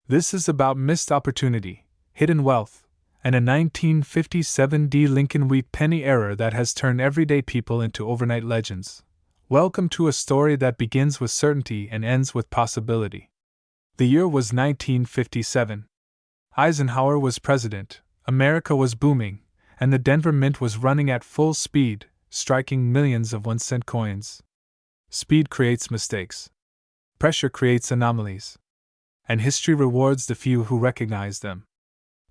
This is about missed opportunity, hidden wealth, and a 1957 VDB Lincoln wheat penny error that has turned everyday people into overnight legends. Welcome to a story that begins with certainty and ends with possibility. The year was 1957. Eisenhower was president, America was booming, and the Denver Mint was running at full speed, striking millions of 1-cent coins. Speed creates mistakes. Pressure creates anomalies. And history rewards the few who recognize them.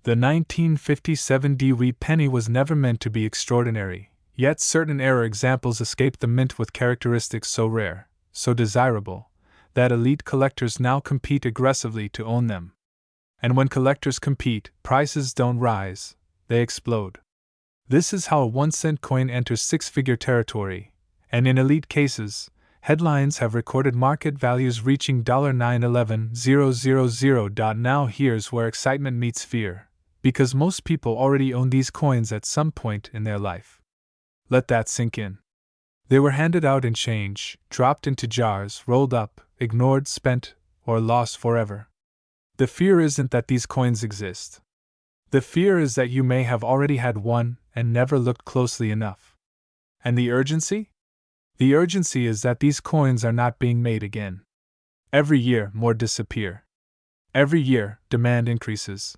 The 1957 Dewey penny was never meant to be extraordinary, yet certain error examples escaped the mint with characteristics so rare, so desirable, that elite collectors now compete aggressively to own them. And when collectors compete, prices don't rise, they explode. This is how a 1-cent coin enters six-figure territory, and in elite cases, headlines have recorded market values reaching $911,000. Now here's where excitement meets fear, because most people already own these coins at some point in their life. Let that sink in. They were handed out in change, dropped into jars, rolled up, ignored, spent, or lost forever. The fear isn't that these coins exist. The fear is that you may have already had one and never looked closely enough. And the urgency? The urgency is that these coins are not being made again. Every year, more disappear. Every year, demand increases.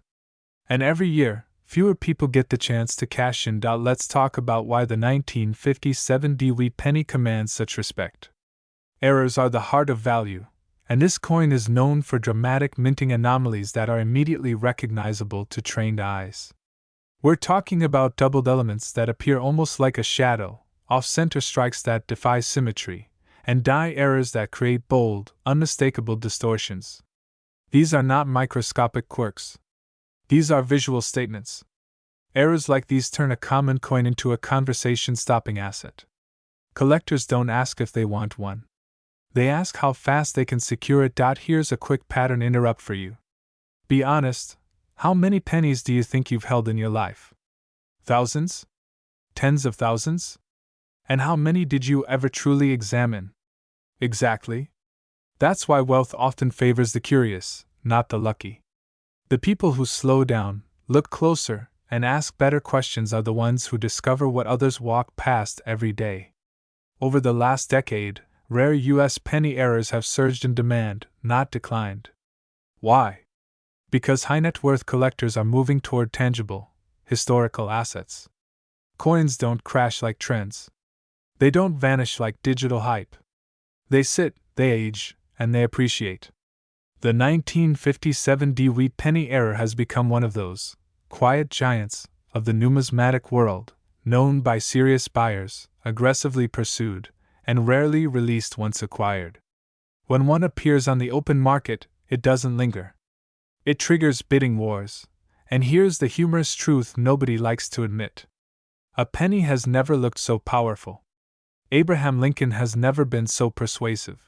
And every year, fewer people get the chance to cash in. Let's talk about why the 1957 Dewey penny commands such respect. Errors are the heart of value, and this coin is known for dramatic minting anomalies that are immediately recognizable to trained eyes. We're talking about doubled elements that appear almost like a shadow, off-center strikes that defy symmetry, and die errors that create bold, unmistakable distortions. These are not microscopic quirks. These are visual statements. Errors like these turn a common coin into a conversation-stopping asset. Collectors don't ask if they want one. They ask how fast they can secure it. Here's a quick pattern interrupt for you. Be honest, how many pennies do you think you've held in your life? Thousands? Tens of thousands? And how many did you ever truly examine? Exactly. That's why wealth often favors the curious, not the lucky. The people who slow down, look closer, and ask better questions are the ones who discover what others walk past every day. Over the last decade, rare U.S. penny errors have surged in demand, not declined. Why? Because high net worth collectors are moving toward tangible, historical assets. Coins don't crash like trends. They don't vanish like digital hype. They sit, they age, and they appreciate. The 1957 Dewey penny error has become one of those quiet giants of the numismatic world, known by serious buyers, aggressively pursued, and rarely released once acquired. When one appears on the open market, it doesn't linger. It triggers bidding wars, and here's the humorous truth nobody likes to admit. A penny has never looked so powerful. Abraham Lincoln has never been so persuasive.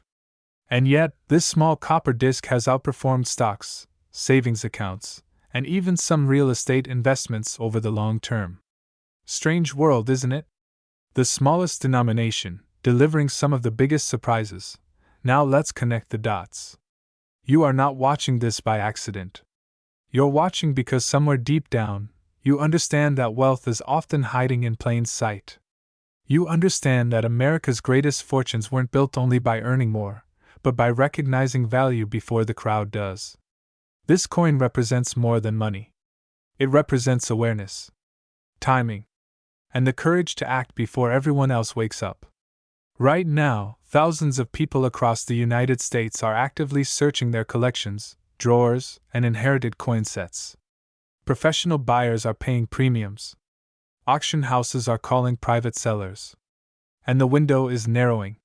And yet, this small copper disc has outperformed stocks, savings accounts, and even some real estate investments over the long term. Strange world, isn't it? The smallest denomination, delivering some of the biggest surprises. Now let's connect the dots. You are not watching this by accident. You're watching because somewhere deep down, you understand that wealth is often hiding in plain sight. You understand that America's greatest fortunes weren't built only by earning more, but by recognizing value before the crowd does. This coin represents more than money. It represents awareness, timing, and the courage to act before everyone else wakes up. Right now, thousands of people across the United States are actively searching their collections, drawers, and inherited coin sets. Professional buyers are paying premiums. Auction houses are calling private sellers. And the window is narrowing.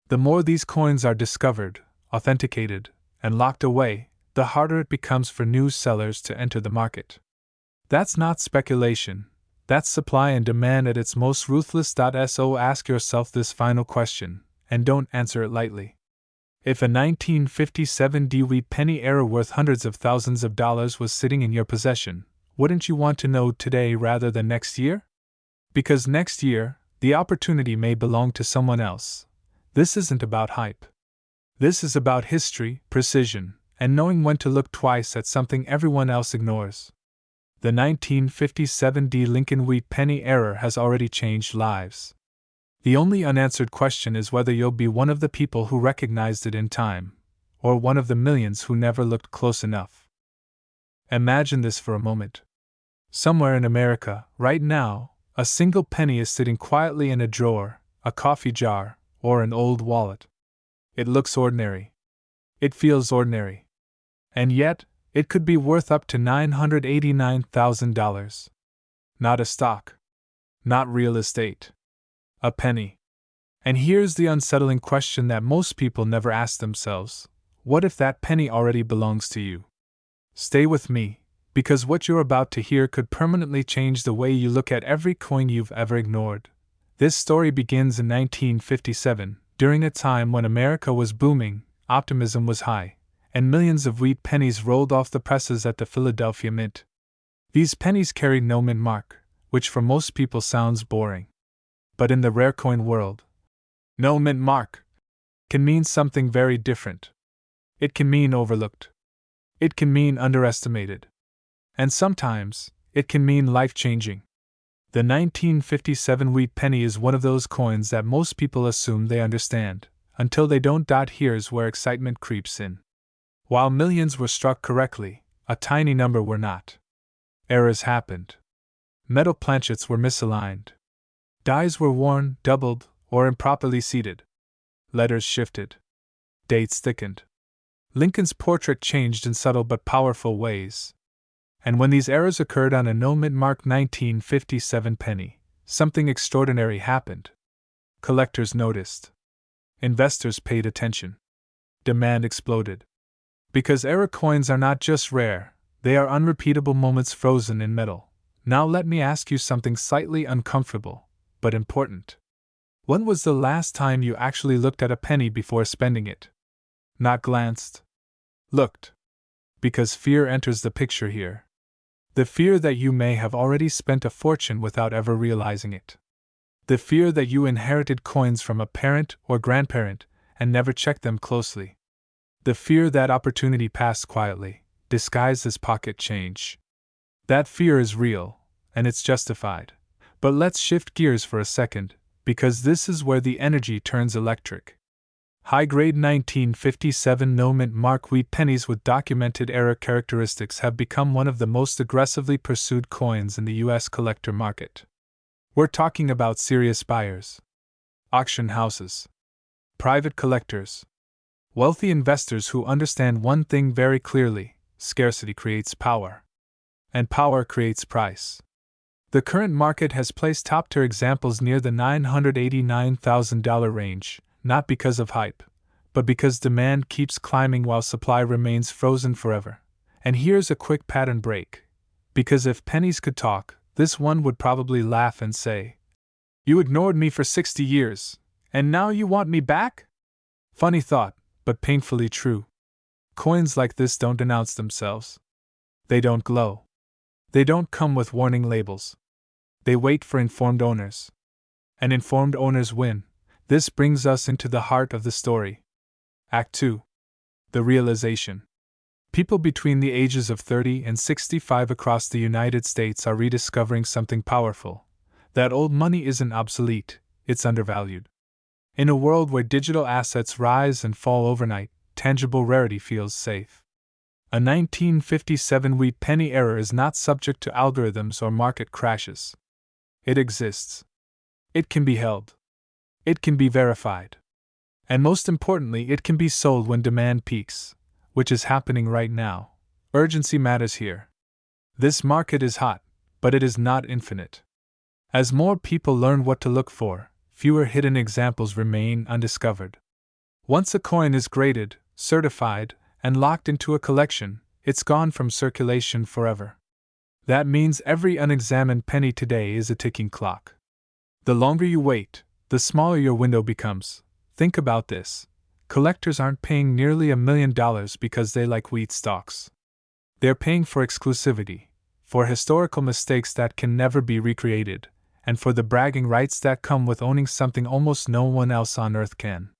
The more these coins are discovered, authenticated, and locked away, the harder it becomes for new sellers to enter the market. That's not speculation, that's supply and demand at its most ruthless. So ask yourself this final question, and don't answer it lightly. If a 1957 Dewey penny error worth hundreds of thousands of dollars was sitting in your possession, wouldn't you want to know today rather than next year? Because next year, the opportunity may belong to someone else. This isn't about hype. This is about history, precision, and knowing when to look twice at something everyone else ignores. The 1957 D. Lincoln wheat penny error has already changed lives. The only unanswered question is whether you'll be one of the people who recognized it in time, or one of the millions who never looked close enough. Imagine this for a moment. Somewhere in America, right now, a single penny is sitting quietly in a drawer, a coffee jar, or an old wallet. It looks ordinary. It feels ordinary. And yet, It could be worth up to $989,000. Not a stock. Not real estate. A penny. And here's the unsettling question that most people never ask themselves. What if that penny already belongs to you? Stay with me, because what you're about to hear could permanently change the way you look at every coin you've ever ignored. This story begins in 1957, during a time when America was booming, optimism was high, and millions of wheat pennies rolled off the presses at the Philadelphia Mint. These pennies carried no mint mark, which for most people sounds boring. But in the rare coin world, no mint mark can mean something very different. It can mean overlooked. It can mean underestimated. And sometimes, it can mean life-changing. The 1957 wheat penny is one of those coins that most people assume they understand, until they don't. Here's where excitement creeps in. While millions were struck correctly, a tiny number were not. Errors happened. Metal planchets were misaligned. Dies were worn, doubled, or improperly seated. Letters shifted. Dates thickened. Lincoln's portrait changed in subtle but powerful ways. And when these errors occurred on a no mint mark 1957 penny, something extraordinary happened. Collectors noticed. Investors paid attention. Demand exploded. Because error coins are not just rare, they are unrepeatable moments frozen in metal. Now let me ask you something slightly uncomfortable, but important. When was the last time you actually looked at a penny before spending it? Not glanced. Looked. Because fear enters the picture here. The fear that you may have already spent a fortune without ever realizing it. The fear that you inherited coins from a parent or grandparent and never checked them closely. The fear that opportunity passed quietly, disguised as pocket change. That fear is real, and it's justified. But let's shift gears for a second, because this is where the energy turns electric. High-grade 1957 no-mint mark wheat pennies with documented error characteristics have become one of the most aggressively pursued coins in the U.S. collector market. We're talking about serious buyers, auction houses, private collectors, wealthy investors who understand one thing very clearly: scarcity creates power, and power creates price. The current market has placed top-tier examples near the $989,000 range, not because of hype, but because demand keeps climbing while supply remains frozen forever. And here's a quick pattern break. Because if pennies could talk, this one would probably laugh and say, "You ignored me for 60 years, and now you want me back?" Funny thought, but painfully true. Coins like this don't announce themselves. They don't glow. They don't come with warning labels. They wait for informed owners. And informed owners win. This brings us into the heart of the story. Act 2. The realization. People between the ages of 30 and 65 across the United States are rediscovering something powerful. That old money isn't obsolete, it's undervalued. In a world where digital assets rise and fall overnight, tangible rarity feels safe. A 1957 wheat penny error is not subject to algorithms or market crashes. It exists. It can be held. It can be verified. And most importantly, it can be sold when demand peaks, which is happening right now. Urgency matters here. This market is hot, but it is not infinite. As more people learn what to look for, fewer hidden examples remain undiscovered. Once a coin is graded, certified, and locked into a collection, it's gone from circulation forever. That means every unexamined penny today is a ticking clock. The longer you wait, the smaller your window becomes. Think about this. Collectors aren't paying nearly $1 million because they like wheat stocks. They're paying for exclusivity, for historical mistakes that can never be recreated, and for the bragging rights that come with owning something almost no one else on earth can.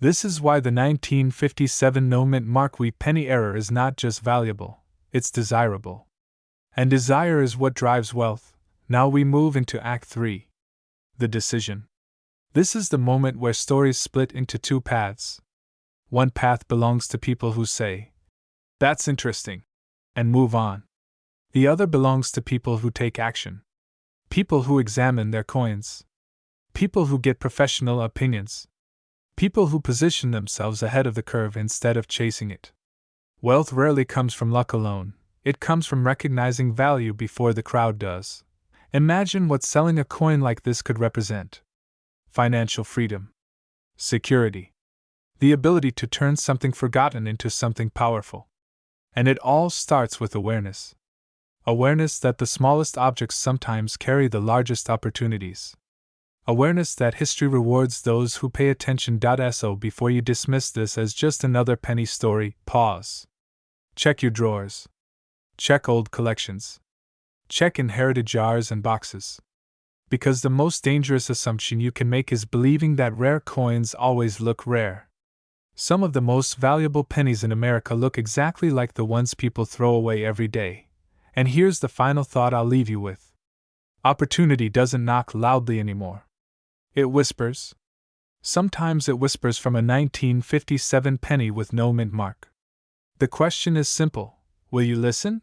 This is why the 1957 no-mint mark wheat penny error is not just valuable, it's desirable. And desire is what drives wealth. Now we move into Act 3. The decision. This is the moment where stories split into two paths. One path belongs to people who say, "That's interesting," and move on. The other belongs to people who take action. People who examine their coins. People who get professional opinions. People who position themselves ahead of the curve instead of chasing it. Wealth rarely comes from luck alone, it comes from recognizing value before the crowd does. Imagine what selling a coin like this could represent: financial freedom, security, the ability to turn something forgotten into something powerful. And it all starts with awareness. Awareness that the smallest objects sometimes carry the largest opportunities. Awareness that history rewards those who pay attention. So before you dismiss this as just another penny story, pause. Check your drawers. Check old collections. Check inherited jars and boxes. Because the most dangerous assumption you can make is believing that rare coins always look rare. Some of the most valuable pennies in America look exactly like the ones people throw away every day. And here's the final thought I'll leave you with. Opportunity doesn't knock loudly anymore. It whispers. Sometimes it whispers from a 1957 penny with no mint mark. The question is simple: will you listen?